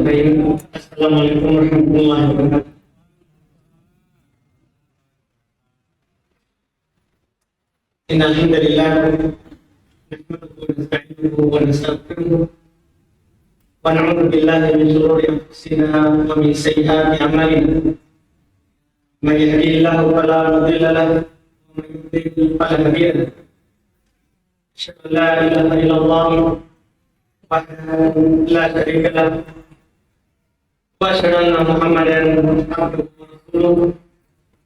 Bismillahirrahmanirrahim. Assalamualaikum warahmatullahi wabarakatuh. Innal hamdalillah nahmaduhu wa nasta'inuhu wa nastaghfiruh wa na'udzu billahi min shururi anfusina wa min sayyiati a'malina. May yahdihillahu fala mudilla lahu wa may yudlil fala hadiya lahu. Asyhadu an la ilaha illallah wahdahu la syarika lahu wa asyhadu anna Muhammadan abduhu wa rasuluh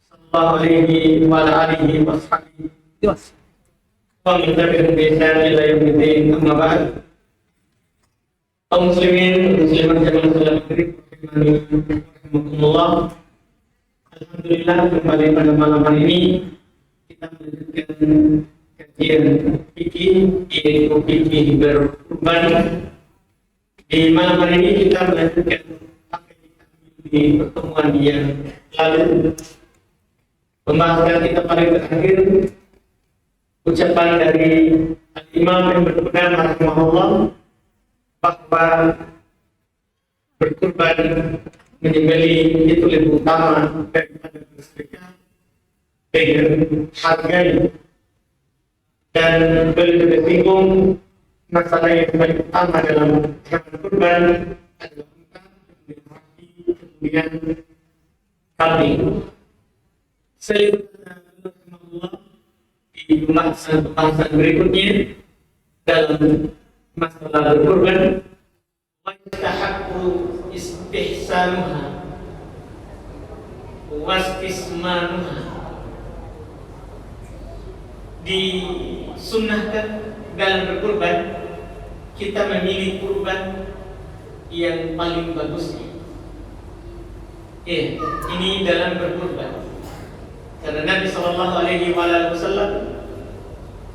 sallallahu alaihi wa ala alihi wa sahbihi wa min tabi'ahum bi ihsan ila yaumiddin. Amma ba'd. Kaum muslimin muslimat jamaah salat maghrib rahimakumullah. Alhamdulillah, kembali pada malam hari ini kita melanjutkan kajian fikih, yaitu fikih berkurban. Di malam hari ini kita melanjutkan apa yang kita di pertemuan yang lalu. Pembahasan kita paling terakhir ucapan dari Al-Imam yang berpegang rahimahullah bahwa berkurban menyembelih itu lebih utama daripada bersedekah dengan harganya, dan beliau juga singgung masalah yang paling utama dalam hewan kurban adalah unta, kemudian sapi, kemudian kambing. Selanjutnya Allah di pembahasan berikutnya dalam masalah berkurban, wastahaqqu istihsanuha wastismanuha, disunnahkan dalam berkurban kita memilih kurban yang paling bagusnya. Ini dalam berkurban, karena Nabi Sallallahu Alaihi Wasallam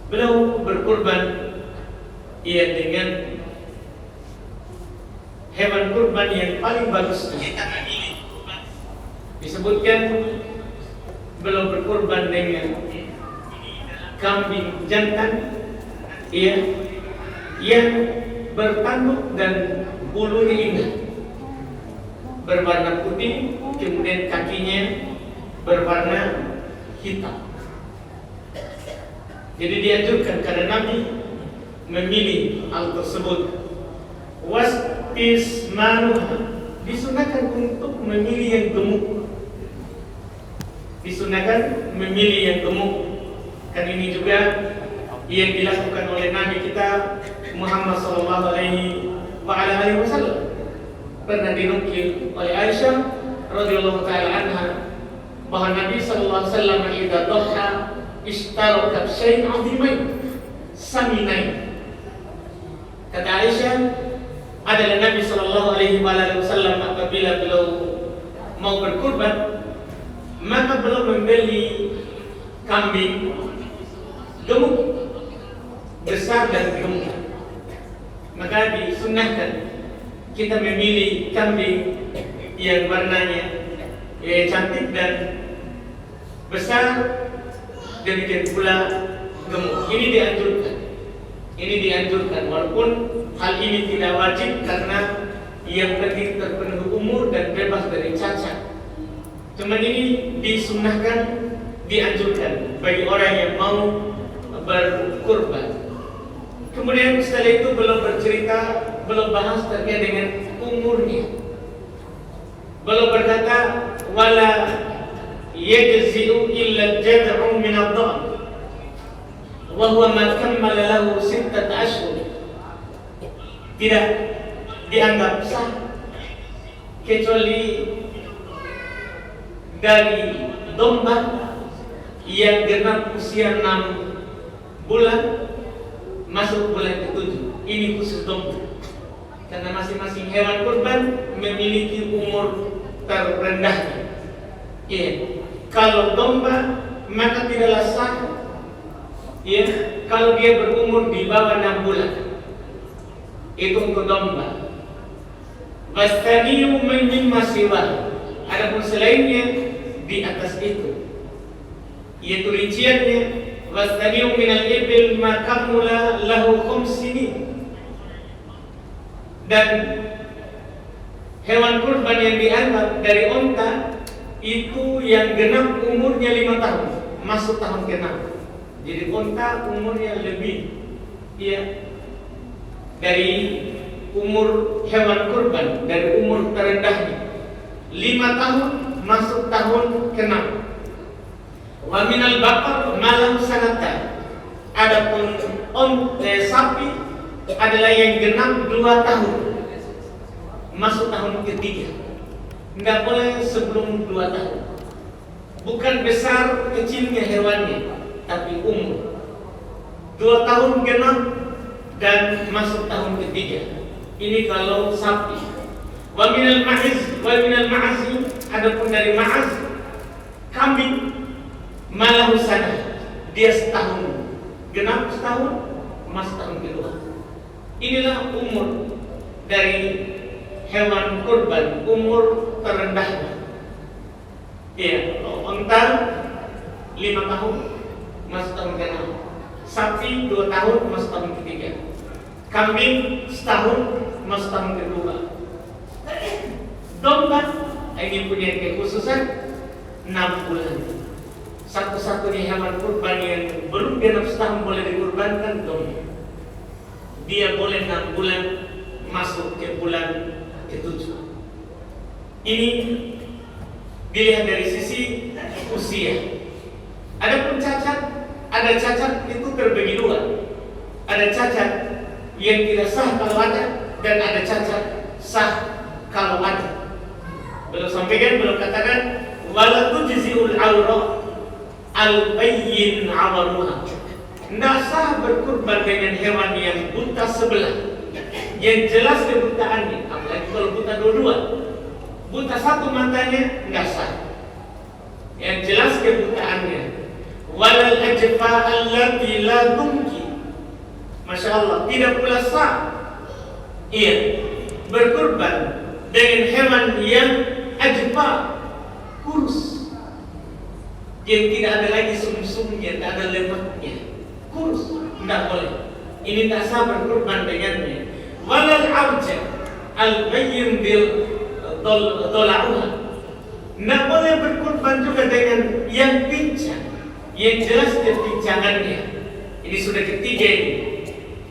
beliau berkurban dengan hewan kurban yang paling bagus. Kita memilih kurban, disebutkan beliau berkurban dengan kambing jantan yang bertanduk dan bulunya indah, berwarna putih, kemudian kakinya berwarna hitam. Jadi dianjurkan karena Nabi memilih hal tersebut. Wastismanuha, disunahkan untuk memilih yang gemuk. Disunahkan memilih yang gemuk. Dan ini juga yang dilakukan oleh Nabi kita Muhammad sallallahu alaihi wasallam. Pernah dinukil oleh Aisyah radhiyallahu taala anha bahwa Nabi sallallahu alaihi wasallam idza dhaha ishtara kabshayn 'azimain saminain. Kata Aisyah, adalah Nabi sallallahu alaihi wasallam apabila beliau mau berkurban, maka beliau membeli kambing gemuk, besar dan gemuk. Maka disunnahkan kita memilih kambing yang warnanya cantik dan besar, demikian pula gemuk. Ini dianjurkan walaupun hal ini tidak wajib, karena yang penting terpenuhi umur dan bebas dari cacat. Cuman ini disunnahkan, dianjurkan bagi orang yang mau berkurban. Kemudian setelah itu belum bercerita, belum bahas terkait dengan umurnya. Belum berkata wala yajzi'u illa jad'un min ad-dha'n wa huwa ma kammala lahu 6 ashhur. Tidak dianggap sah kecuali dari domba yang genap usia 6 bulan masuk bulan ke-7. Ini khusus domba, karena masing-masing hewan kurban memiliki umur terendahnya. Kalau domba maka tidaklah sah kalau dia berumur di bawah 6 bulan. Itu untuk domba. Wastaniyu mimma siwa, adapun selainnya di atas itu, yaitu rinciannya wastaniyu minal ibil ma kamula lahu 5 sinin, dan Hewan kurban yang dianggap dari unta itu yang genap umurnya 5 tahun, masuk tahun ke-6. Jadi unta umurnya lebih dari umur hewan kurban, dari umur terendahnya 5 tahun masuk tahun ke-6. Wa minal baqar malam sanata. Adapun sapi adalah yang genap 2 tahun masuk tahun ke-3. Enggak boleh sebelum 2 tahun. Bukan besar kecilnya hewannya, tapi umur 2 tahun genap dan masuk tahun ke-3. Ini kalau sapi. Wa minal ma'azi, adapun dari ma'az kambing malahu sana, dia setahun genap, setahun masuk tahun ke-2. Inilah umur dari hewan kurban, umur terendahnya. Unta 5 tahun masuk tahun ke-6, sapi 2 tahun masuk tahun ke-3, kambing setahun masuk tahun ke-2. Domba ini punya kekhususan 6 bulan. Satu-satunya hewan kurban yang belum genap setahun boleh dikurbankan domba. Dia boleh 6 bulan masuk ke bulan ke-7. Ini dilihat dari sisi usia. Adapun cacat, ada cacat itu terbagi 2. Ada cacat yang tidak sah kalau ada, dan ada cacat sah kalau ada. Belum sampaikan, belum katakan wala tujzi'ul awra al-bayyin awaruha. Tidak sah berkurban dengan hewan yang buta sebelah, yang jelas kebutaannya, apalagi kalau buta dua-dua. Buta satu matanya nggak sah, yang jelas kebutaannya. Walal ajfa allati la tumki, masya Allah, tidak pula sah berkurban dengan hewan yang ajfa, kurus, yang tidak ada lagi sum-sumnya, tidak ada lemaknya, kurus, tidak boleh. Ini tak sah berkurban dengannya. Walal arja al-bayyin bil dola'uha, tidak boleh berkurban juga dengan yang pincang, yang jelas kepincangannya. Ini sudah ketiga ini,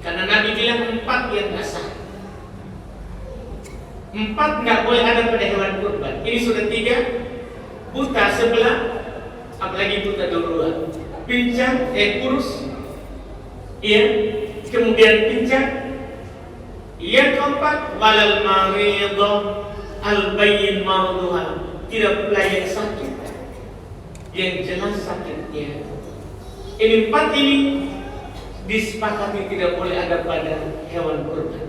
karena Nabi bilang 4 yang tak sah. 4 nggak boleh ada pada hewan kurban. Ini sudah 3, buta sebelah, apalagi buta dua-dua, pincang, kurus, kemudian pincang. Yang keempat, walal maridah al-bayyin marduha, tidak pula yang sakit, yang jelas sakitnya. Ini 4 ini disepakati tidak boleh ada pada hewan kurban.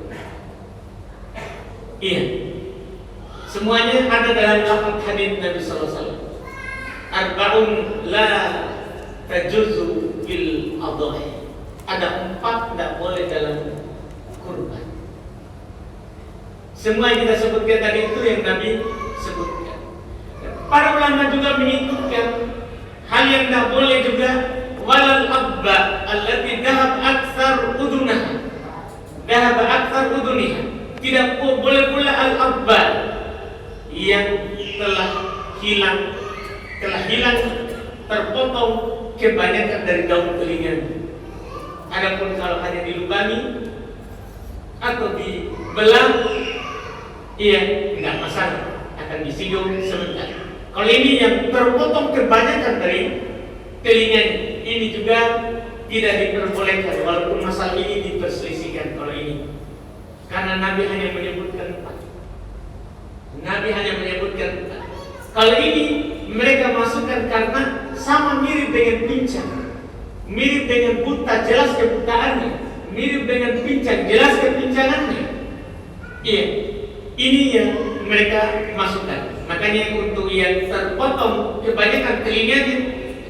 Semuanya ada dalam lafaz hadis Nabi sallallahu alaihi wasallam. Arba'un la tajuzu bil adhahi. Ada 4 tidak boleh dalam kurban. Semua yang kita sebutkan tadi itu yang Nabi sebutkan. Para ulama juga menyebutkan hal yang tidak boleh juga, walal abba allati dahab aktsar udunah, dahab aktsar uduniha. Tidak boleh pula al-abba yang telah hilang, terpotong kebanyakan dari daun telinganya. Adapun kalau hanya dilubangi atau dibelah, tidak masalah, akan disinggung sebentar. Kalau ini yang terpotong kebanyakan dari telinganya, ini juga tidak diperbolehkan, walaupun masalah ini diperselisihkan kalau ini. Karena Nabi hanya menyebutkan 4. Nabi hanya menyebutkan 4. Kalau ini mereka masukkan karena sama mirip dengan pincang, mirip dengan buta, jelas kebutaannya, mirip dengan pincang, jelas kepincangannya. Ini yang mereka masukkan. Makanya untuk yang terpotong kebanyakan telinganya,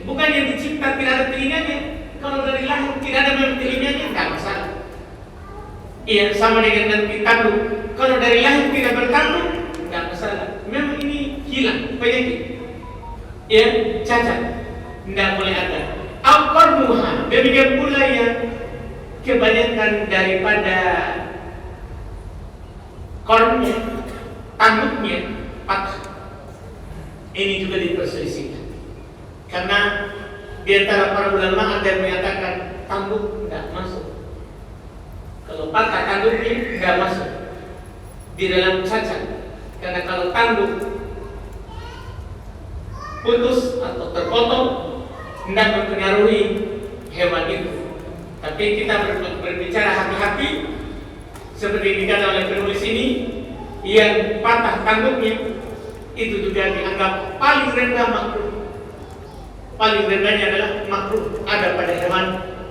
bukan yang dicipta tidak ada telinganya. Kalau dari lahir tidak ada memang telinganya, nggak masalah. Sama dengan nanti tanduk. Kalau dari lahir tidak bertanduk, nggak masalah. Memang ini hilang penyakit, cacat, nggak boleh ada. Al-qarmuha, demikian pula yang kebanyakan daripada kornnya, tanduknya patah. Ini juga diperselisihkan. Karena di antara para ulama ada yang menyatakan tanduk tidak masuk. Kalau patah tanduknya tidak masuk di dalam cacat. Karena kalau tanduk putus atau terpotong tidak mempengaruhi hewan itu. Tapi kita berbicara hati-hati seperti dikatakan oleh penulis ini, yang patah tanduknya itu juga dianggap paling rendah makruh. Paling rendahnya adalah makruh ada pada hewan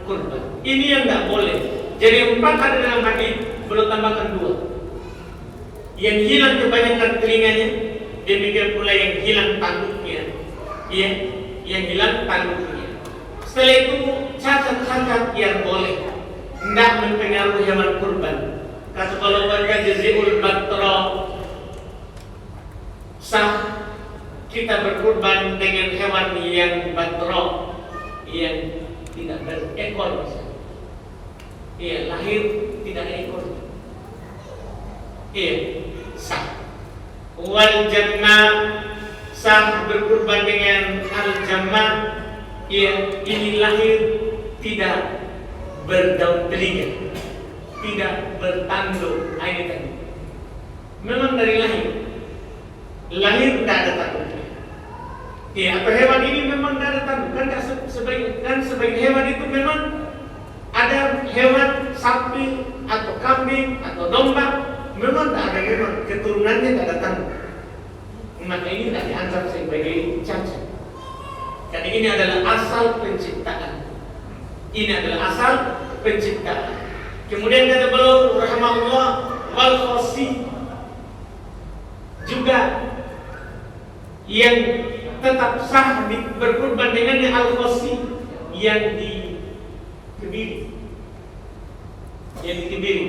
kurban. Ini yang tidak boleh. Jadi 4 ada dalam hadis, belum tambahkan 2. Yang hilang kebanyakan telinganya, demikian pula yang hilang tanduknya. Iya, yang hilang tanduknya. Setelah itu cacat-cacat yang boleh, tidak mempengaruhi hewan kurban. Kata kalau mereka jaziul batra, sah kita berkurban dengan hewan yang batra, yang tidak berekor. Iya, lahir tidak ada ekor. Iya, sah. Wal jannah, sah berkurban dengan al jannah. Iya, ini lahir tidak berdaun telinga, tidak bertanduk. Ini tadi memang dari lahir tidak ada tanduknya. Ya, apa hewan ini memang tidak ada tanduk. Kan sebagai hewan itu memang ada hewan sapi atau kambing atau domba, memang tidak ada, memang keturunannya tidak ada tanduk. Maka ini tidak dianggap sebagai cacat. Karena ini adalah asal penciptaan. Ini adalah asal penciptaan. Kemudian kata beliau rahimahullah, wal khasi, juga yang tetap sah berkurban dengannya al khasi, yang dikebiri. Yang dikebiri.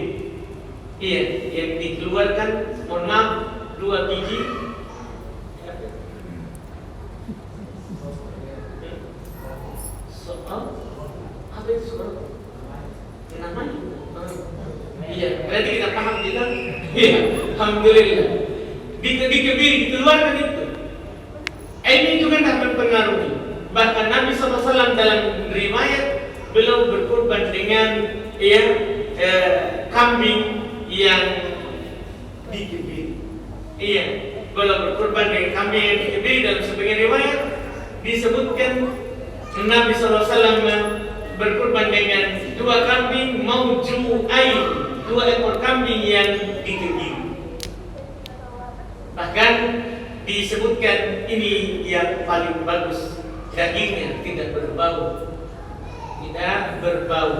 Iya, yang dikeluarkan, mohon maaf, 2 biji. Apa itu soal? Namanya? Iya, berarti kita paham kita. Iya, alhamdulillah. Dikebiri, dikeluarkan itu. Ini juga tidak mempengaruhi. Bahkan Nabi SAW dalam riwayat beliau berkurban dengan kambing yang dikebiri. Iya, beliau berkurban dengan kambing yang dikebiri. Dalam sebagian riwayat disebutkan Nabi SAW berkurban dengan 2 kambing mauju'ain, 2 ekor kambing yang dikebiri. Bahkan disebutkan ini yang paling bagus, dagingnya tidak berbau, tidak berbau.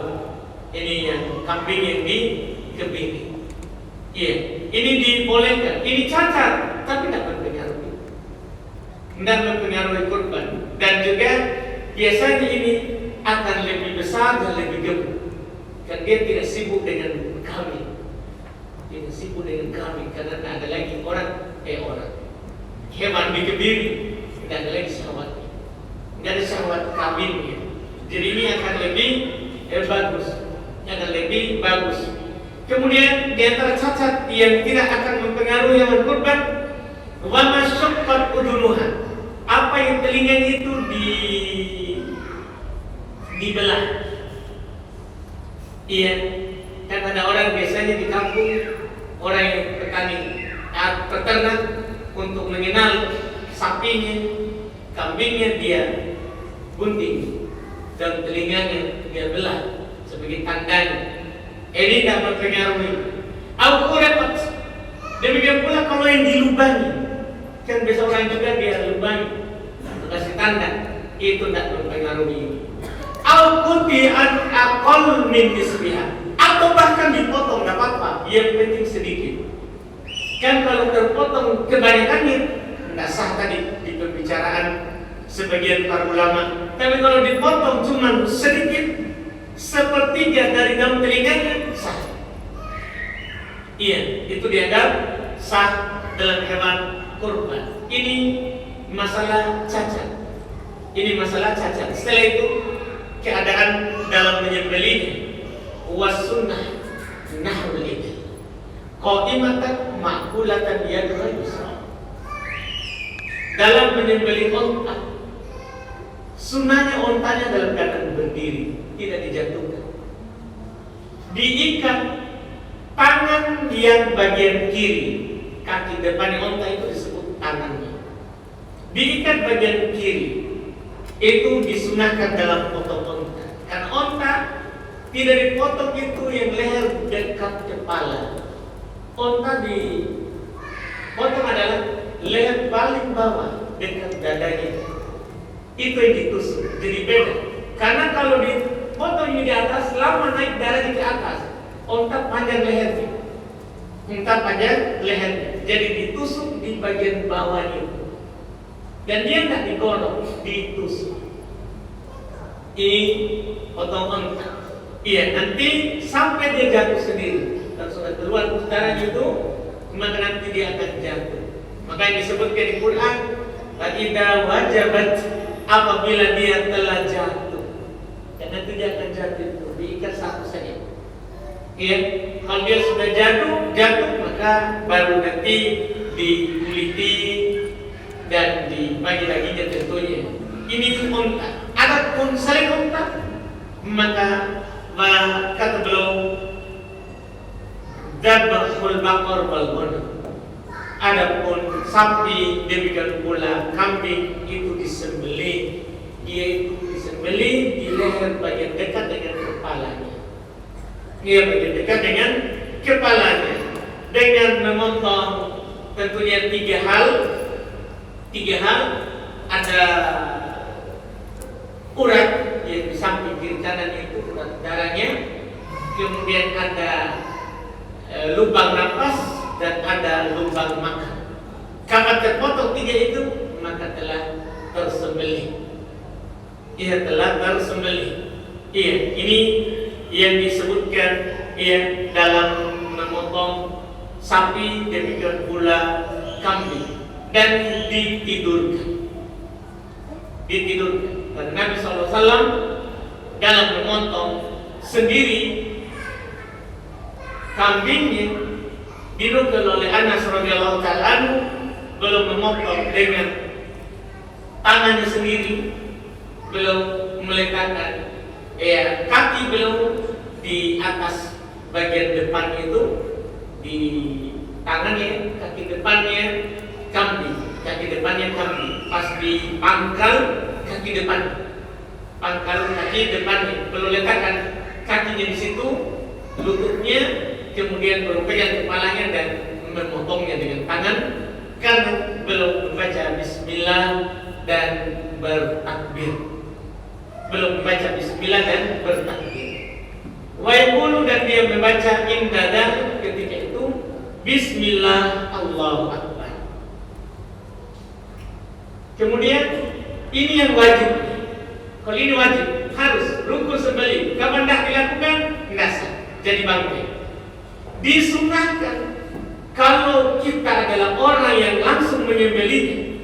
Ini yang kambing yang dikebiri. Iya, ini dibolehkan. Ini cacat, tapi tidak mempengaruhi. Tidak mempengaruhi kurban. Dan juga biasanya ini akan lebih besar dan lebih gemuk. Karena dia tidak sibuk dengan kambing. Tidak sibuk dengan kambing karena tidak ada lagi orang. Hewan dikebiri, tidak ada lagi syahwat. Tidak ada syahwat kambingnya. Jadi ini akan lebih bagus. Akan lebih bagus. Kemudian di antara cacat yang tidak akan mempengaruhi hewan kurban, wa masyaqqat udunuha. Apa yang telinganya itu dibelah. Iya, kan ada orang biasanya di kampung, orang yang petani, peternak, untuk mengenal sapinya, kambingnya dia gunting dan telinganya dia belah sebagai tandanya. Ini tidak mempengaruhi. Al-Qurabat. Demikian pula kalau yang dilubangi, kan biasa orang juga dia lubangi, kasih tanda, itu tidak mempengaruhi. Al-Quti'an aqall min nisbiha, atau bahkan dipotong, tidak apa-apa, yang penting sedikit. Kan kalau terpotong kebanyakannya tidak sah tadi di pembicaraan sebagian para ulama. Tapi kalau dipotong cuma sedikit, sepertiga dari daun telinganya, sah. Iya, itu dianggap sah dalam hewan kurban. Ini masalah cacat. Ini masalah cacat. Setelah itu keadaan dalam menyembelih, was sunnah nahul ibil qa'imatan ma'kulatan yadul yusra. Dalam menyembelih onta, sunnahnya ontanya dalam keadaan berdiri, tidak dijatuhkan. Diikat tangan yang bagian kiri, kaki depan onta itu disebut tangannya. Diikat bagian kiri, itu disunahkan dalam potong onta. Karena onta tidak dipotong itu yang leher dekat kepala. Onta dipotong adalah leher paling bawah dekat dadanya. Itu yang ditusuk. Jadi beda. Karena kalau dipotong di atas, lama naik darahnya ke atas, onta panjang lehernya. Onta panjang lehernya. Jadi ditusuk di bagian bawahnya. Dan dia tidak digorong, ditusuk. Ini potong onta. Iya, nanti sampai dia jatuh sendiri. Dan sudah keluar darahnya itu, maka nanti dia akan jatuh. Maka yang disebutkan di Quran, "Idza wajabat", apabila dia telah jatuh. Dan nanti dia akan jatuh itu, diikat satu saja. Iya, kalau dia sudah jatuh maka baru nanti dikuliti dan dibagi dagingnya tentunya. Ini unta. Adapun selain unta, maka kata beliau, dzabhul baqar wal ghanam. Adapun sapi demikian pula kambing itu disembelih, yaitu disembelih di leher bagian dekat dengan kepalanya. Dia bagian dekat dengan kepalanya dengan memotong tentunya tiga hal. Ada urat yang di samping kiri kanan itu urat darahnya, kemudian ada lubang nafas dan ada lubang makan. Kalau terpotong tiga itu maka telah tersembelih. Ia telah tersembelih. Iya, ini yang disebutkan dalam memotong sapi demikian pula kambing dan ditidurkan. Dan Nabi SAW dalam memotong sendiri kambingnya dinukil oleh Anas radhiyallahu ta'ala belum memotong dengan tangannya sendiri, belum meletakkan kaki belum di atas bagian depan itu di tangannya, kaki depannya kambing, pas di pangkal kaki depannya perlu letakkan kakinya di situ, lututnya, kemudian baru pegang kepalanya dan memotongnya dengan tangan karena belum membaca bismillah dan bertakbir. Wa yaqulu, dan dia membaca indadah ketika itu bismillah Allahu akbar. Kemudian ini yang wajib. Kalau ini wajib harus rukun sembelih. Kapan dah dilakukan? Tidak sah, jadi bangkai. Disunahkan kalau kita adalah orang yang langsung menyembelihnya.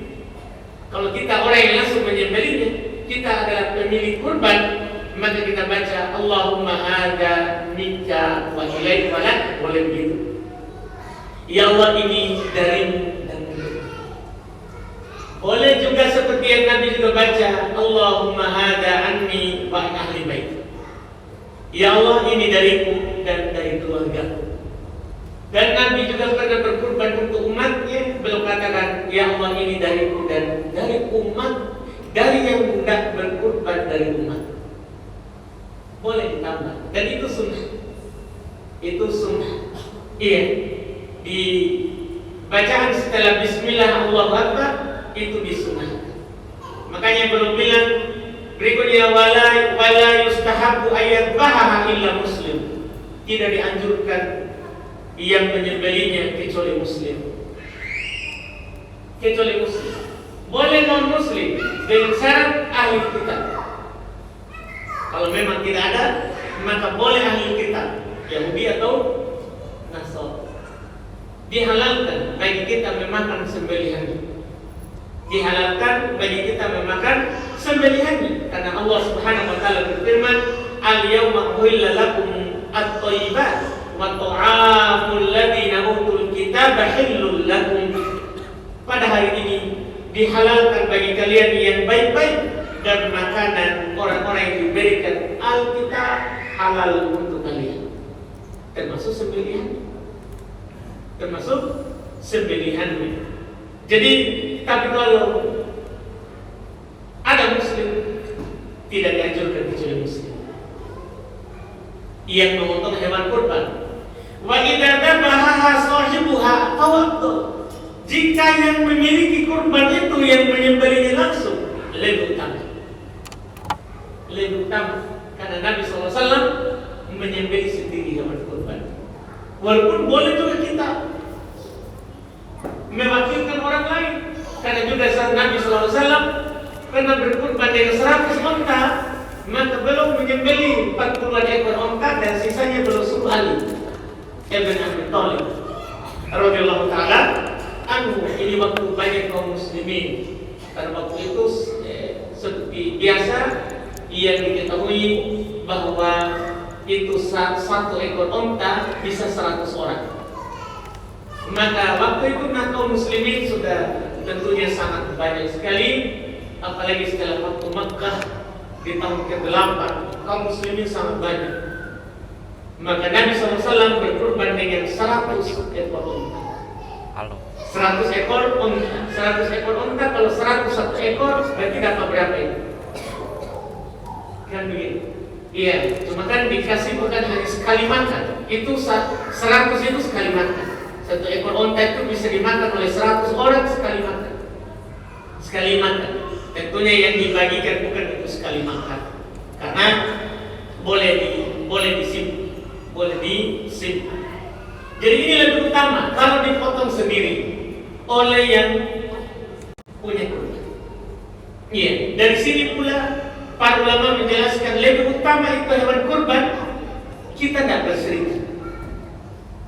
Kalau kita orang yang langsung menyembelihnya, kita adalah pemilik kurban, maka kita baca Allahumma hadza minka wa ilaika walak, boleh begitu. Ya Allah, ini darimu dan untukmu. Boleh juga seperti yang Nabi juga baca Allahumma hadza anni wa an ahli bait. Ya Allah, ini dariku dan dari keluargaku. Dan Nabi juga pernah berkurban untuk umatnya, belum katakan ya Allah, ini dariku dan dari umat, dari yang hendak berkurban dari umat. Boleh ditambah, dan itu sunnah. Iya, di bacaan setelah bismillah Allahu akbar itu disunnahkan. Makanya belum bilang berikutnya wala yustahabu ayat bahaha illa muslim. Tidak dianjurkan yang menyembelihnya kecuali muslim. Boleh non muslim dengan syarat ahli kitab. Kalau memang tidak ada, maka boleh ahli kitab, Yahudi atau Nasrani. Dihalalkan bagi kita memakan sembelihannya. Karena Allah Subhanahu wa taala berfirman, "Al-yauma uhilla lakum at-thayyibat wa ta'amul ladzina utul kitaba hillul lakum. Pada hari ini dihalalkan bagi kalian yang baik-baik, dan makanan orang-orang yang diberikan Alkitab halal untuk kalian, termasuk sembelihannya. Jadi, tapi kalau ada muslim, tidak dianjurkan kecuali muslim yang memotong hewan kurban. Wa idza dabaha sahibuha fawaqtu. Jika yang memiliki kurban itu yang menyembelihnya langsung, lebih utama, karena Nabi SAW menyembelih sendiri hewan kurban. Walaupun boleh juga kita mewakilkan orang lain, karena juga saat Nabi SAW pernah berkurban dengan 100 onta, maka belum menyembelih 40 ekor onta dan sisanya belum suruh Ali ibn Abi Thalib radhiyallahu taala anhu. Ini waktu banyak kaum muslimin, karena waktu itu seperti biasa yang diketahui bahwa itu satu ekor onta bisa 100 orang. Maka waktu itu kaum muslimin sudah tentunya sangat banyak sekali, apalagi setelah waktu Makkah di tahun ke-8 kaum muslimin sangat banyak. Maka Nabi SAW berkurban dengan 100 ekor onta. 100 ekor onta. 100 ekor onta, kalau 101 ekor berarti dapat berapa itu? Kan begitu. Iya, cuma kan dikasih bukan hanya sekali makan. Itu 100 itu sekali makan. Satu ekor onta itu bisa dimakan oleh 100 orang sekali makan. Sekali makan. Tentunya yang dibagikan bukan untuk sekali makan, karena boleh disimpan. Jadi ini lebih utama kalau dipotong sendiri oleh yang punya kurban. Iya, dari sini pula para ulama menjelaskan lebih utama itu hewan kurban. Kita tidak berserikat.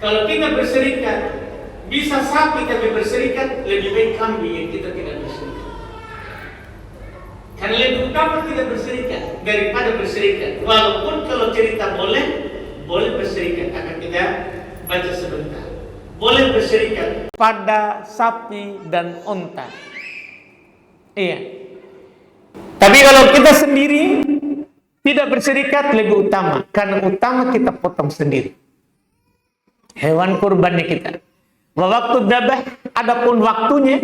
Kalau kita berserikat, bisa sapi tapi berserikat, lebih baik kambing yang kita tidak berserikat. Karena lebih utama tidak berserikat daripada berserikat. Walaupun kalau cerita boleh berserikat, akan kita baca sebentar. Boleh berserikat pada sapi dan unta. Iya. Tapi kalau kita sendiri tidak berserikat lebih utama, karena utama kita potong sendiri hewan kurbannya kita. Wa waktu dabah, adapun waktunya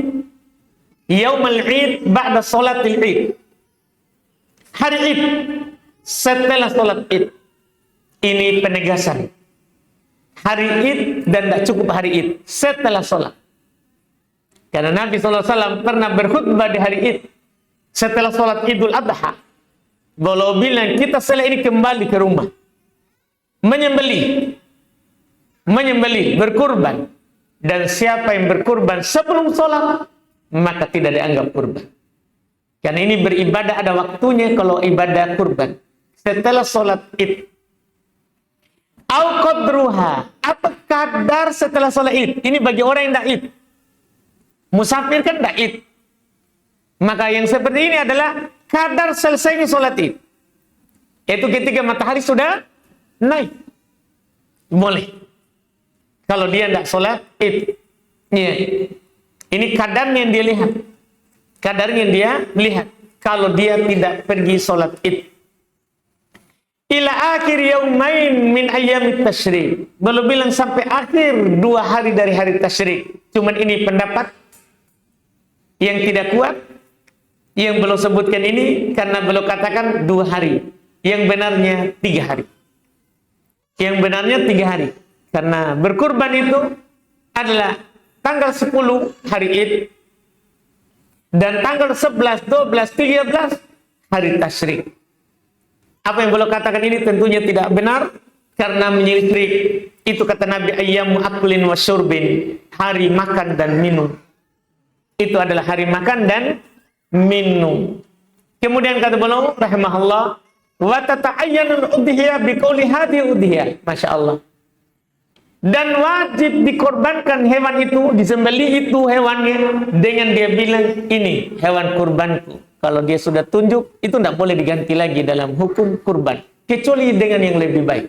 yaumul id ba'da sholatil id. Hari id setelah sholat id. Ini penegasan. Hari id dan tidak cukup hari id, setelah sholat. Karena Nabi SAW pernah berkhutbah di hari id setelah sholat Idul Adha. Beliau bilang, kita setelah ini kembali ke rumah, menyembelih, berkurban. Dan siapa yang berkurban sebelum sholat, maka tidak dianggap kurban. Karena ini beribadah ada waktunya kalau ibadah kurban. Setelah sholat id. Au qadruha, apa kadar setelah sholat id? Ini bagi orang yang tidak id. Musafir kan tidak id. Maka yang seperti ini adalah kadar selesainya sholat id. Yaitu ketika matahari sudah naik. Boleh. Kalau dia tidak sholat id. Ya. Ini kadarnya yang dia lihat. Kadarnya yang dia lihat. Kalau dia tidak pergi sholat id. Ila akhir yaumain min ayyamit tasyrik. Belum bilang sampai akhir 2 hari dari hari tasyrik. Cuman ini pendapat yang tidak kuat, yang belum sebutkan ini karena belum katakan 2 hari. Yang benarnya 3 hari. Yang benarnya 3 hari. Karena berkurban itu adalah tanggal 10 hari Id dan tanggal 11, 12, 13 hari tasyrik. Apa yang belum katakan ini tentunya tidak benar karena menyirik. Itu kata Nabi, ayyamu aklin wa syurbin, hari makan dan minum. Itu adalah hari makan dan minum. Kemudian kata beliau rahimahullah, wa tata'ayyanul udhiyah biqauli hadi udhiyah. Masya Allah. Dan wajib dikorbankan hewan itu, disembelih itu hewannya dengan dia bilang, ini hewan kurbanku. Kalau dia sudah tunjuk, itu tidak boleh diganti lagi dalam hukum kurban. Kecuali dengan yang lebih baik.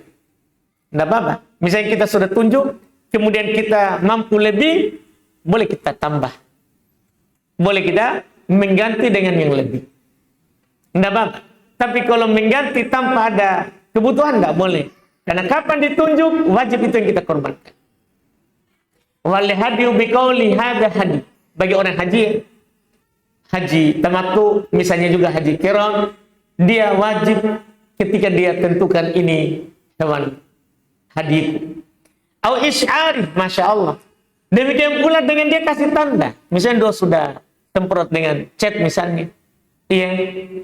Tidak apa-apa. Misalnya kita sudah tunjuk, kemudian kita mampu lebih, boleh kita tambah. Boleh kita mengganti dengan yang lebih. Tidak apa-apa. Tapi kalau mengganti tanpa ada kebutuhan, tidak boleh. Karena kapan ditunjuk, wajib itu yang kita korbankan. Wal hadiyu biqauli hadza hadi. Bagi orang haji, haji tamattu, misalnya juga haji qiran, dia wajib ketika dia tentukan ini hewan hadiku. Au isy'ari, masya Allah. Demikian pula dengan dia kasih tanda. Misalnya dia sudah semprot dengan cat misalnya. Iya,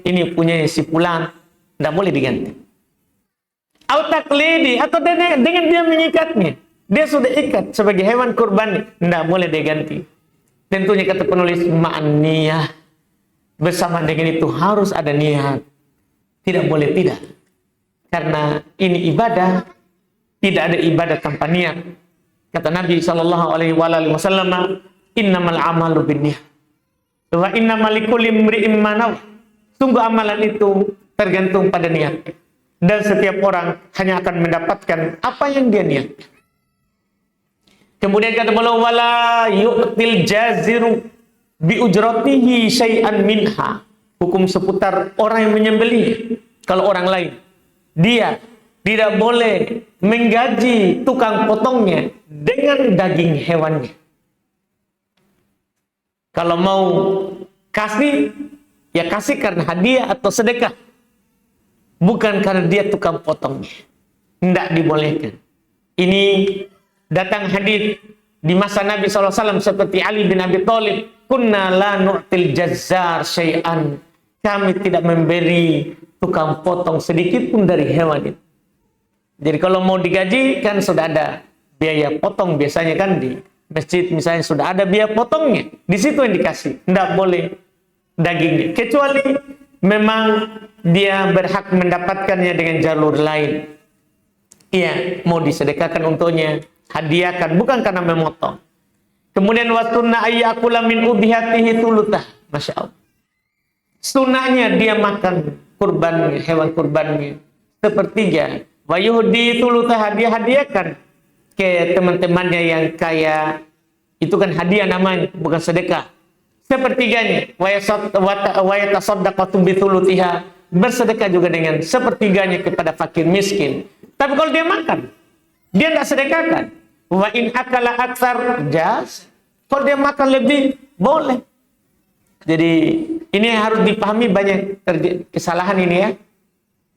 ini punya si fulan, tidak boleh diganti. Au taqlidi, atau dengan dia mengikatnya. Dia sudah ikat sebagai hewan kurban, tidak boleh diganti. Tentunya kata penulis ma'an niyah. Bersama dengan itu harus ada niat. Tidak boleh tidak. Karena ini ibadah, tidak ada ibadah tanpa niat. Kata Nabi SAW, innamal amalu binniyah. Wa innamal likulli imri'in ma nawa. Sungguh amalan itu tergantung pada niat. Dan setiap orang hanya akan mendapatkan apa yang dia niatkan. Kemudian kata beliau, wala yu'til jaziru bi ujratihi syai'an minha. Hukum seputar orang yang menyembelih. Kalau orang lain, dia tidak boleh menggaji tukang potongnya dengan daging hewannya. Kalau mau kasih, ya kasih karena hadiah atau sedekah. Bukan karena dia tukang potongnya. Tidak dibolehkan. Ini datang hadis di masa Nabi SAW seperti Ali bin Abi Thalib. Kunna la nu'til jazzar syai'an. Kami tidak memberi tukang potong sedikit pun dari hewan itu. Jadi kalau mau digaji kan sudah ada biaya potong biasanya kan di masjid misalnya sudah ada biaya potongnya. Di situ yang dikasih. Tidak boleh dagingnya. Kecuali memang dia berhak mendapatkannya dengan jalur lain. Iya, mau disedekahkan untuknya, hadiahkan, bukan karena memotong. Kemudian wasunna ayyakula min udhiyatihi tulutah. Masya Allah. Sunnahnya dia makan kurbannya, hewan kurbannya sepertiga. Wa yuhdi tulutah, hadiahkan ke teman-temannya yang kaya. Itu kan hadiah namanya, bukan sedekah. Sepertiganya. Wa yatasaddaqatu bi tulutiha. Bersedekah juga dengan sepertiganya kepada fakir miskin. Tapi kalau dia makan, dia tidak sedekahkan. Wa in akala aktsar jaz. Kalau dia makan lebih, boleh. Jadi ini harus dipahami, banyak kesalahan ini ya.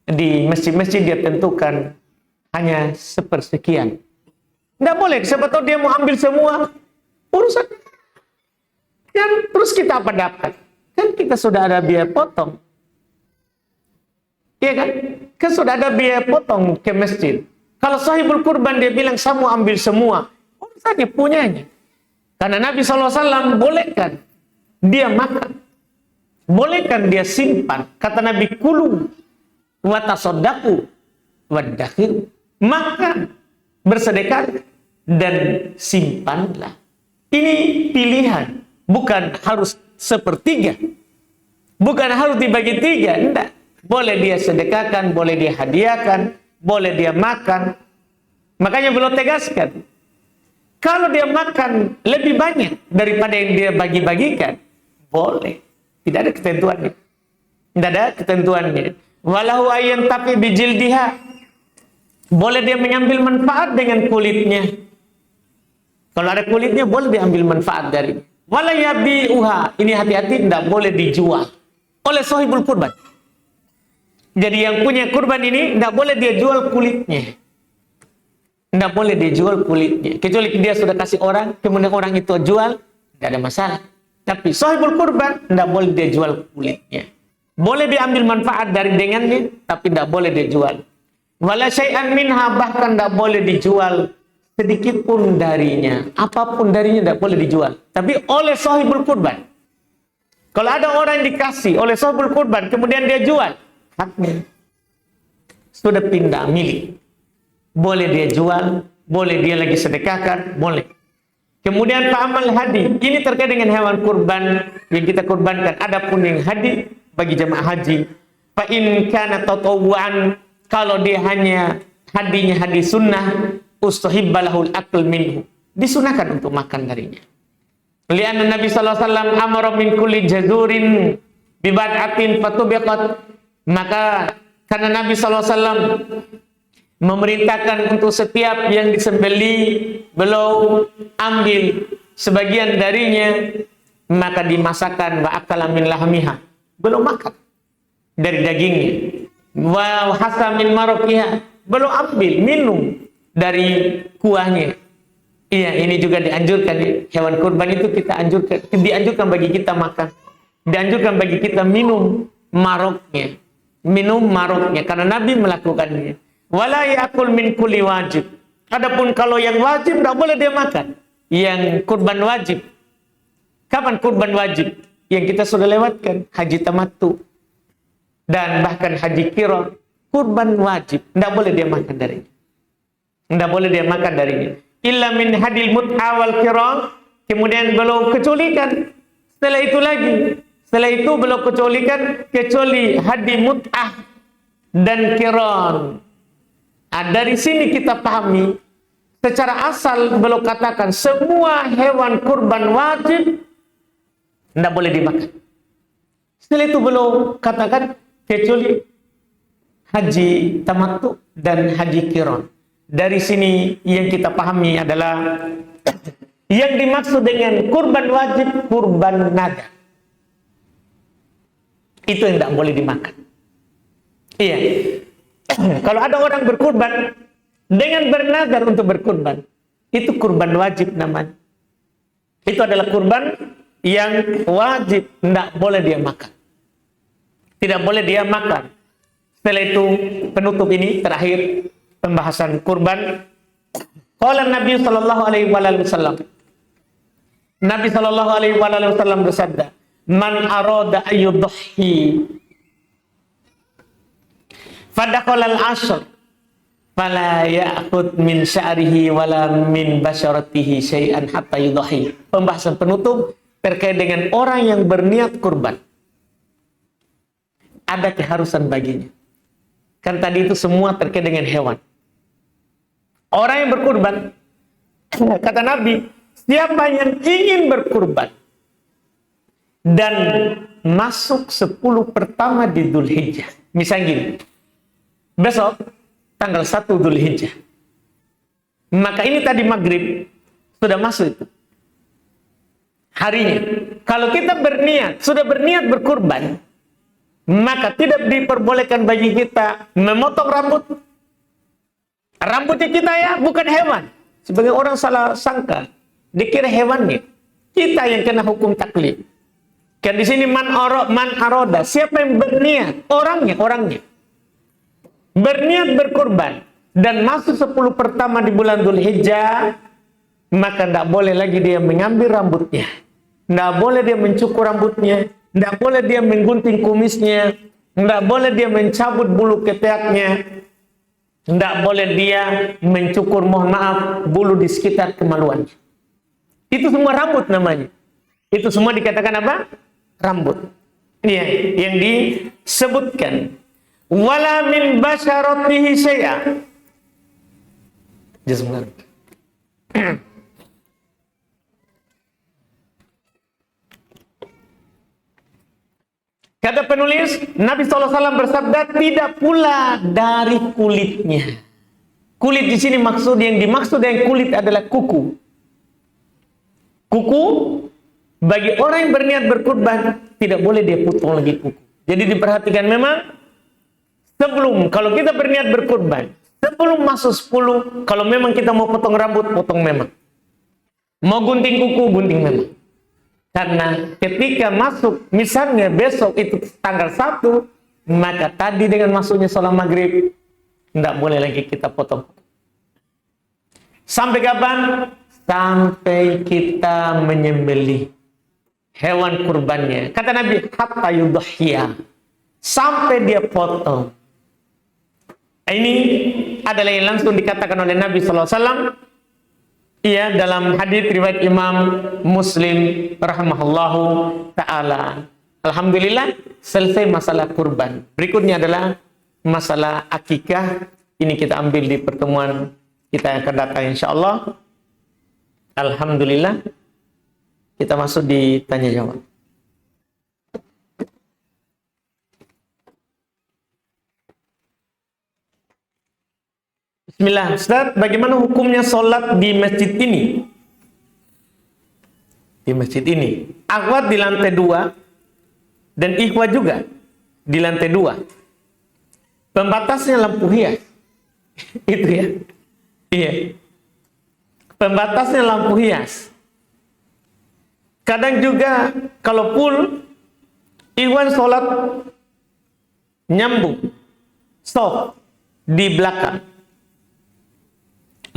Di masjid-masjid dia tentukan hanya sepersekian. Tidak boleh, siapa tahu dia mau ambil semua. Urusan. Kan terus kita apa dapat? Kan kita sudah ada biaya potong. Iya kan? Kan sudah ada biaya potong ke masjid. Kalau sahibul kurban dia bilang saya mau ambil semua, urusannya punyanya. Karena Nabi SAW bolehkan dia makan, bolehkan dia simpan. Kata Nabi, kulu wa tasaddaqu wadakhir, makan, bersedekah dan simpanlah. Ini pilihan, bukan harus sepertiga, bukan harus dibagi tiga, enggak. Boleh dia sedekahkan, boleh dia hadiahkan, boleh dia makan. Makanya beliau tegaskan, kalau dia makan lebih banyak daripada yang dia bagi-bagikan, boleh. Tidak ada ketentuannya. Tidak ada ketentuannya. Walahu ayyan tapi bijildiha. Boleh dia mengambil manfaat dengan kulitnya. Kalau ada kulitnya, boleh diambil manfaat dari. Wala yabi'uha. Ini hati-hati, tidak boleh dijual oleh sahibul kurban. Jadi yang punya kurban ini tidak boleh dia jual kulitnya. Tidak boleh dia jual kulitnya. Kecuali dia sudah kasih orang, kemudian orang itu jual, tidak ada masalah. Tapi sahibul kurban tidak boleh dia jual kulitnya. Boleh dia ambil manfaat dari dengannya, tapi tidak boleh dia jual. Wala syai'an minha, bahkan tidak boleh dijual sedikit pun darinya. Apapun darinya tidak boleh dijual. Tapi oleh sahibul kurban. Kalau ada orang yang dikasih oleh sahibul kurban, kemudian dia jual, haknya sudah pindah milik. Boleh dia jual, boleh dia lagi sedekahkan, boleh. Kemudian fa'amal hadi, ini terkait dengan hewan kurban yang kita kurbankan. Adapun yang hadi bagi jemaah haji, fa in kana tatawwu'an, kalau dia hanya hadinya hadi sunnah, Ustahibbalahul akl minhu. Disunahkan untuk makan darinya. Lianna Nabi sallallahu alaihi wasallam amara min kulli jazurin bibad'atin fatubiqat. Maka karena Nabi sallallahu alaihi wasallam memerintahkan untuk setiap yang disembeli, beliau ambil sebagian darinya, maka dimasakkan wa akala min lahmiha. Beliau makan dari dagingnya. Wa hasa min marokiha. Beliau ambil minum dari kuahnya. Iya, ini juga dianjurkan ya. Hewan kurban itu dianjurkan bagi kita makan. Dianjurkan bagi kita minum maroknya. Minum maroknya karena Nabi melakukannya. Wala ya'kul min kulli wajib. Adapun kalau yang wajib tidak boleh dia makan. Yang kurban wajib. Kapan kurban wajib? Yang kita sudah lewatkan, haji tamattu dan bahkan haji qiran. Kurban wajib, tidak boleh dia makan darinya. Tidak boleh dia makan darinya. Illa min hadil mut'a wal qiran. Kemudian beliau kecualikan. Setelah itu lagi. Setelah itu beliau kecualikan kecuali hadi mut'ah dan qiran. Dari sini kita pahami secara asal beliau katakan semua hewan kurban wajib tidak boleh dimakan. Setelah itu beliau katakan kecuali haji tamattu dan haji qiran. Dari sini yang kita pahami adalah yang dimaksud dengan kurban wajib, kurban nadar. Itu yang tidak boleh dimakan. Iya. Kalau ada orang berkurban dengan bernadar untuk berkurban, itu kurban wajib namanya. Itu adalah kurban yang wajib, tidak boleh dia makan. Tidak boleh dia makan. Setelah itu penutup ini terakhir pembahasan kurban. Qala Nabi sallallahu alaihi wasallam. Nabi sallallahu alaihi wasallam bersabda, "Man arada ayyudhi fadakhalal ashr fala ya'khud min sya'rihi wala min basharatihi syai'an hatta yudhi." Pembahasan penutup terkait dengan orang yang berniat kurban. Ada keharusan baginya. Kan tadi itu semua terkait dengan hewan. Orang yang berkurban, kata Nabi, siapa yang ingin berkurban dan masuk 10 pertama di Dzulhijjah. Misalnya gini, besok tanggal 1 Dzulhijjah. Maka ini tadi maghrib sudah masuk itu. Harinya. Kalau kita sudah berniat berkurban, maka tidak diperbolehkan bagi kita memotong rambut. Rambutnya kita ya, bukan hewan. Sebagai orang salah sangka, dikira hewannya. Kita yang kena hukum taklid. Kan di sini man aroda, siapa yang berniat? Orangnya. Berniat berkurban dan masuk 10 pertama di bulan Dzulhijjah, maka tidak boleh lagi dia mengambil rambutnya. Tidak boleh dia mencukur rambutnya. Tidak boleh dia menggunting kumisnya. Tidak boleh dia mencabut bulu ketiaknya. Tidak boleh dia mencukur, mohon maaf, bulu di sekitar kemaluannya. Itu semua rambut namanya. Itu semua dikatakan apa? Rambut. Iya, yang disebutkan. Wala min basharatihi syai'a. Jazakumullah. Kata penulis, Nabi SAW bersabda, tidak pula dari kulitnya. Kulit di sini yang dimaksud dengan kulit adalah kuku. Kuku, bagi orang yang berniat berkurban, tidak boleh dia potong lagi kuku. Jadi diperhatikan memang, kalau kita berniat berkurban, sebelum masuk 10, kalau memang kita mau potong rambut, potong memang. Mau gunting kuku, gunting memang. Karena ketika masuk, misalnya besok itu tanggal 1, maka tadi dengan masuknya sholat maghrib, tidak boleh lagi kita potong. Sampai kapan? Sampai kita menyembelih hewan kurbannya. Kata Nabi, hatta yudhiyah. Sampai dia potong. Ini adalah yang langsung dikatakan oleh Nabi SAW. Iya, dalam hadis riwayat Imam Muslim rahimahullahu ta'ala. Alhamdulillah, selesai masalah kurban. Berikutnya adalah masalah akikah. Ini kita ambil di pertemuan kita akan datang insyaallah. Alhamdulillah, kita masuk di tanya jawab. Bismillah, Ustaz, bagaimana hukumnya sholat di masjid ini? Di masjid ini, akhwat di lantai 2 dan ikhwat juga di lantai 2. Pembatasnya lampu hias. Itu ya. Iya. Pembatasnya lampu hias. Kadang juga kalau full, ikhwan sholat nyambung soft di belakang.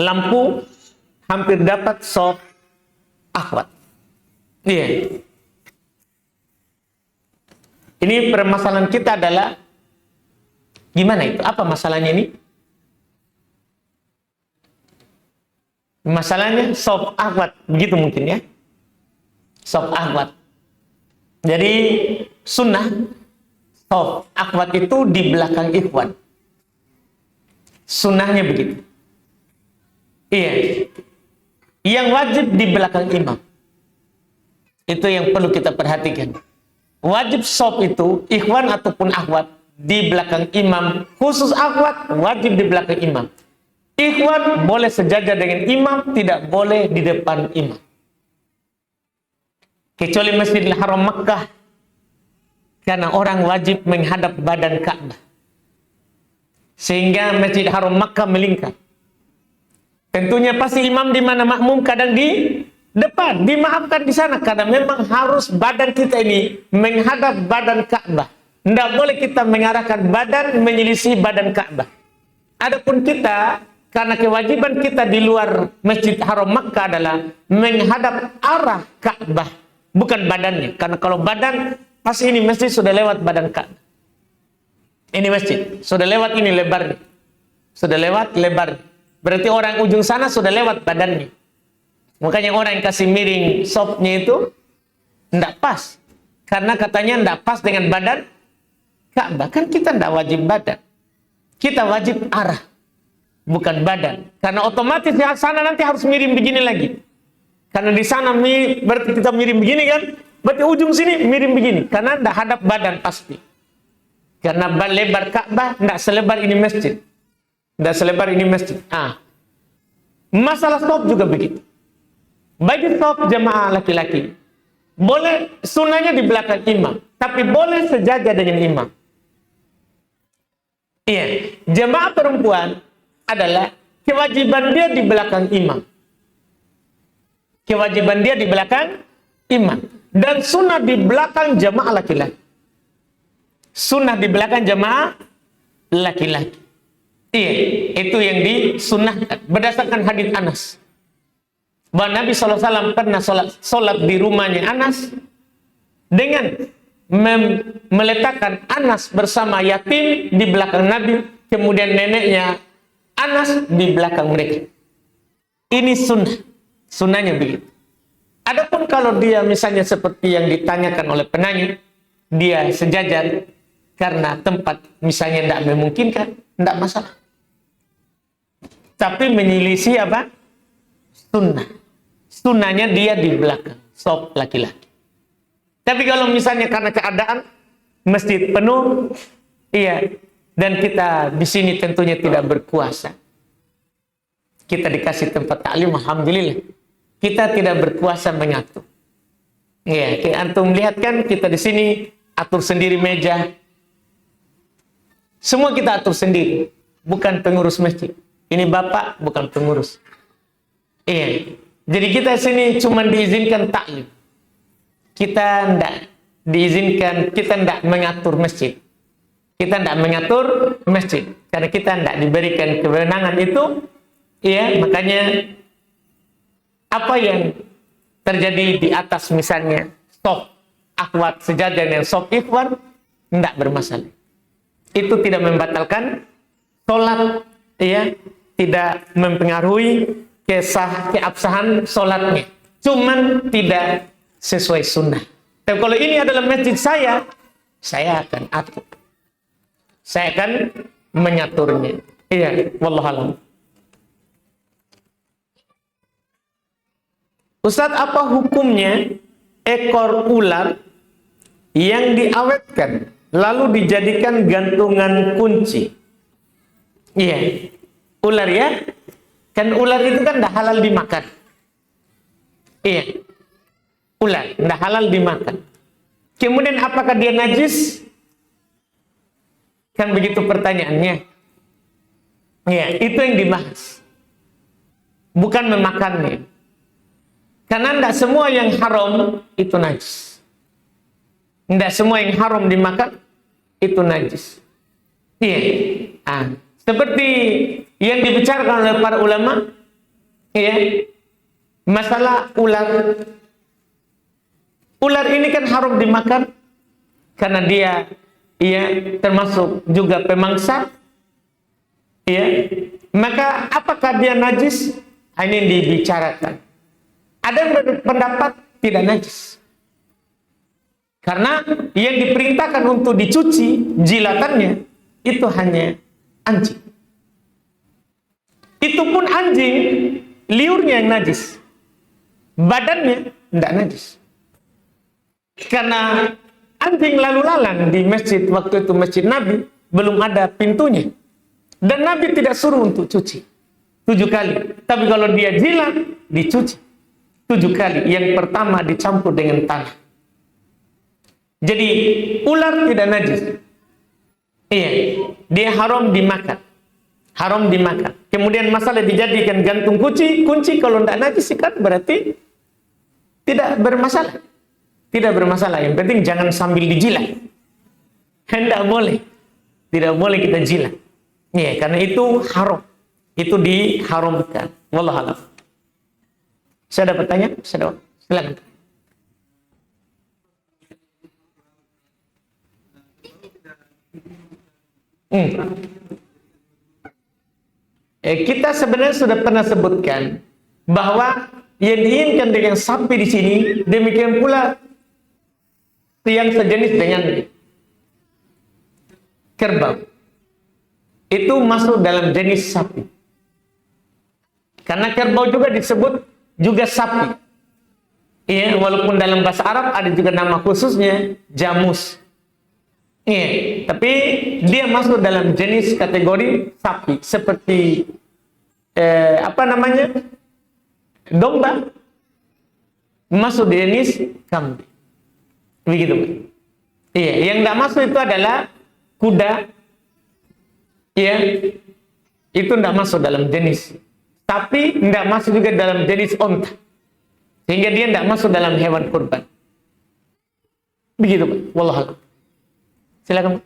Lampu hampir dapat soft akhwat. Iya. Ini permasalahan kita adalah gimana itu? Apa masalahnya ini? Masalahnya soft akhwat, begitu mungkin ya. Soft akhwat. Jadi sunnah soft akhwat itu di belakang ikhwan. Sunnahnya begitu. Iya. Yang wajib di belakang imam. Itu yang perlu kita perhatikan. Wajib soft itu ikhwan ataupun akhwat di belakang imam. Khusus akhwat wajib di belakang imam. Ikhwan boleh sejajar dengan imam, tidak boleh di depan imam. Kecuali Masjidil Haram Makkah, karena orang wajib menghadap badan Ka'bah. Sehingga Masjid Haram Makkah melingkar. Tentunya pasti imam di mana, makmum kadang di depan. Dimaafkan di sana karena memang harus badan kita ini menghadap badan Ka'bah. Tidak boleh kita mengarahkan badan menyelisih badan Ka'bah. Adapun kita, karena kewajiban kita di luar Masjid Haram Makkah adalah menghadap arah Ka'bah, bukan badannya. Karena kalau badan, pasti ini masjid sudah lewat badan Ka'bah. Ini masjid, sudah lewat ini lebarnya. Sudah lewat lebar. Berarti orang ujung sana sudah lewat badannya. Makanya orang yang kasih miring softnya itu tidak pas. Karena katanya tidak pas dengan badan Ka'bah. Kan kita tidak wajib badan. Kita wajib arah, bukan badan. Karena otomatis di sana nanti harus miring begini lagi. Karena di sana berarti kita miring begini kan, berarti ujung sini miring begini. Karena tidak hadap badan pasti. Karena lebar Ka'bah tidak selebar ini masjid. Tidak selebar ini masjid. Masalah stop juga begitu. Bagi stop jemaah laki-laki, boleh sunnahnya di belakang imam, tapi boleh sejajar dengan imam. Iya, jemaah perempuan adalah kewajiban dia di belakang imam. Kewajiban dia di belakang imam. Dan sunnah di belakang jemaah laki-laki. Sunnah di belakang jemaah laki-laki. Iya, itu yang disunnahkan berdasarkan hadis Anas. Bahwa Nabi SAW pernah sholat di rumahnya Anas dengan meletakkan Anas bersama yatim di belakang Nabi, kemudian neneknya Anas di belakang mereka. Ini sunnah. Sunnahnya begitu. Adapun kalau dia misalnya seperti yang ditanyakan oleh penanya, dia sejajar karena tempat misalnya tidak memungkinkan, tidak masalah. Tapi menyelisih apa? Sunnah. Sunnahnya dia di belakang, sop laki-laki. Tapi kalau misalnya karena keadaan masjid penuh, iya, dan kita di sini tentunya tidak berkuasa. Kita dikasih tempat taklim, alhamdulillah. Kita tidak berkuasa mengatur. Iya, antum lihat kan kita di sini atur sendiri meja. Semua kita atur sendiri, bukan pengurus masjid. Ini bapak bukan pengurus. Iya. Jadi kita sini cuma diizinkan taklim. Kita tidak diizinkan, kita tidak mengatur masjid. Kita tidak mengatur masjid karena kita tidak diberikan kewenangan itu. Iya, makanya apa yang terjadi di atas misalnya sop akhwat sejajar dengan sop ikhwan tidak bermasalah. Itu tidak membatalkan sholat, ya, tidak mempengaruhi keabsahan sholatnya. Cuman tidak sesuai sunnah. Tapi kalau ini adalah masjid saya akan atur. Saya akan mengaturnya. Iya, wallahualam. Ustadz, apa hukumnya ekor ular yang diawetkan lalu dijadikan gantungan kunci? Iya, ular ya. Kan ular itu kan dah halal dimakan. Iya, ular dah halal dimakan. Kemudian apakah dia najis? Kan begitu pertanyaannya. Iya, itu yang dibahas. Bukan memakannya. Karena tidak semua yang haram itu najis. Tidak semua yang haram dimakan itu najis. Iya. Seperti yang dibicarakan oleh para ulama, iya, masalah ular. Ular ini kan haram dimakan karena dia, iya, termasuk juga pemangsa. Iya. Maka apakah dia najis? Ini yang dibicarakan. Ada yang berpendapat tidak najis. Karena yang diperintahkan untuk dicuci jilatannya itu hanya anjing. Itu pun anjing liurnya yang najis. Badannya tidak najis. Karena anjing lalu lalang di masjid, waktu itu masjid Nabi, belum ada pintunya. Dan Nabi tidak suruh untuk cuci 7 kali. Tapi kalau dia jilat, dicuci 7 kali. Yang pertama dicampur dengan tanah. Jadi ular tidak najis. Iya, dia haram dimakan. Haram dimakan. Kemudian masalah dijadikan gantung kunci kalau tidak najis kan berarti tidak bermasalah. Tidak bermasalah. Yang penting jangan sambil dijilat. Tidak boleh. Tidak boleh kita jilat. Iya, karena itu haram. Itu diharamkan. Wallahu a'lam. Saya ada pertanyaan? Silakan. Kita sebenarnya sudah pernah sebutkan bahwa yang diinginkan dengan sapi di sini, demikian pula yang sejenis dengan kerbau. Itu masuk dalam jenis sapi. Karena kerbau juga disebut juga sapi. Iya, walaupun dalam bahasa Arab ada juga nama khususnya jamus. Iya, tapi dia masuk dalam jenis kategori sapi seperti domba masuk di jenis kambing. Begitu. Iya, yang tidak masuk itu adalah kuda. Iya, itu tidak masuk dalam jenis. Tapi tidak masuk juga dalam jenis onta. Sehingga dia tidak masuk dalam hewan kurban. Begitu, Pak. Wallahu a'lam. Silakan.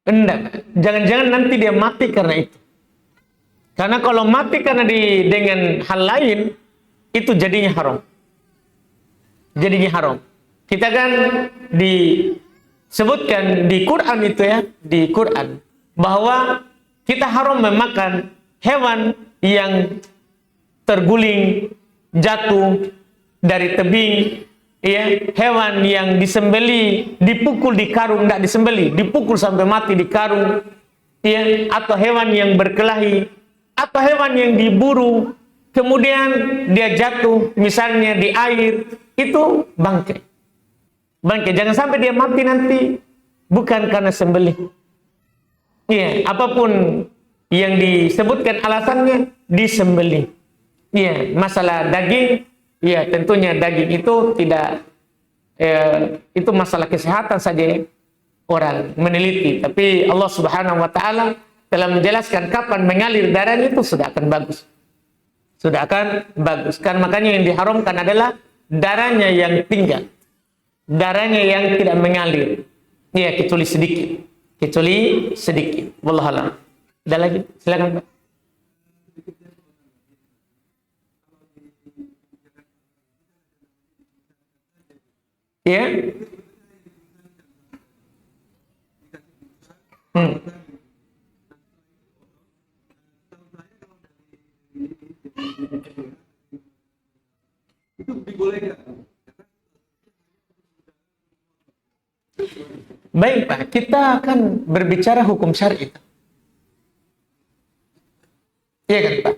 Enggak, jangan-jangan nanti dia mati karena itu. Karena kalau mati karena dengan hal lain, itu jadinya haram. Jadinya haram. Kita kan disebutkan di Quran itu ya, di Quran, bahwa kita haram memakan hewan yang terguling, jatuh dari tebing, ya, hewan yang disembeli, dipukul di karung, tidak disembeli, dipukul sampai mati di karung, ya, atau hewan yang berkelahi, atau hewan yang diburu, kemudian dia jatuh, misalnya di air, itu bangkai. Bangkai, jangan sampai dia mati nanti, bukan karena sembelih. Ya, apapun yang disebutkan alasannya, disembelih. Ya, masalah daging, ya tentunya daging itu tidak, itu masalah kesehatan saja orang meneliti. Tapi Allah Subhanahu Wa Taala telah menjelaskan kapan mengalir darahnya itu sudah akan bagus. Sudah akan bagus. Kan makanya yang diharamkan adalah darahnya yang tinggal. Darahnya yang tidak mengalir. Ya, kecuali sedikit. Kecuali sedikit. Wallahu a'lam. Ada lagi? Silakan, Pak. Ya. Hmm. Itu dibolehkan. Baik Pak, kita akan berbicara hukum syar'i. Iya kan Pak?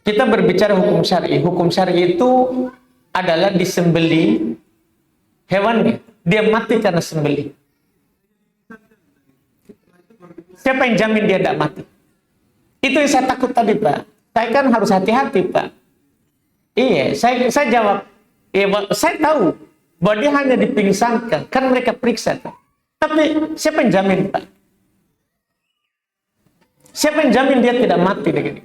Kita berbicara hukum syar'i. Hukum syar'i itu adalah disembeli hewannya. Dia mati karena sembeli. Siapa yang jamin dia tidak mati? Itu yang saya takut tadi Pak. Saya kan harus hati-hati Pak. Iya, saya jawab. Iya, saya tahu bahwa dia hanya dipingsankan. Kan mereka periksa Pak. Tapi siapa yang jamin Pak? Siapa yang jamin dia tidak mati dengan ini?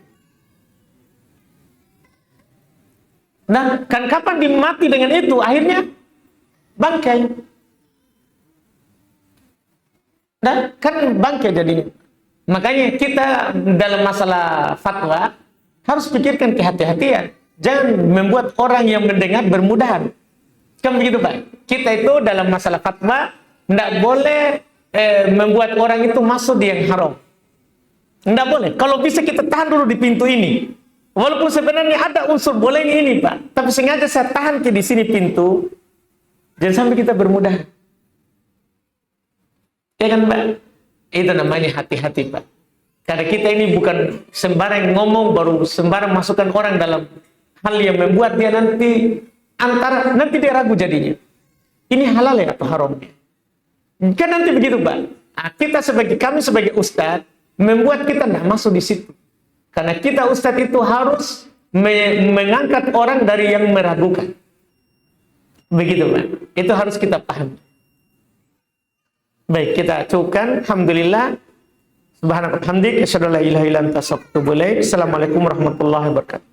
Nah, kan kapan dia mati dengan itu? Akhirnya bangkai. Dan kan bangkai jadinya. Makanya kita dalam masalah fatwa harus pikirkan kehati-hatian. Jangan membuat orang yang mendengar bermudahan. Kan begitu Pak? Kita itu dalam masalah fatwa tidak boleh membuat orang itu masuk di yang haram. Tidak boleh. Kalau bisa kita tahan dulu di pintu ini. Walaupun sebenarnya ada unsur bolehnya ini Pak. Tapi sengaja saya tahan di sini pintu. Jangan sampai kita bermudahan. Ya kan Pak? Itu namanya hati-hati Pak. Karena kita ini bukan sembarang ngomong baru sembarang masukkan orang dalam hal yang membuat dia nanti dia ragu jadinya. Ini halal ya atau haramnya? Kan nanti begitu Pak. Nah, kami sebagai ustadz membuat kita tidak masuk di situ. Karena kita ustadz itu harus mengangkat orang dari yang meragukan. Begitu Pak. Itu harus kita pahami. Baik, kita cukupkan. Alhamdulillah. Subhanallah. Alhamdulillah. Asyhadu an la ilaha illa anta astaghfiruka wa atubu ilaik. Assalamualaikum warahmatullahi wabarakatuh.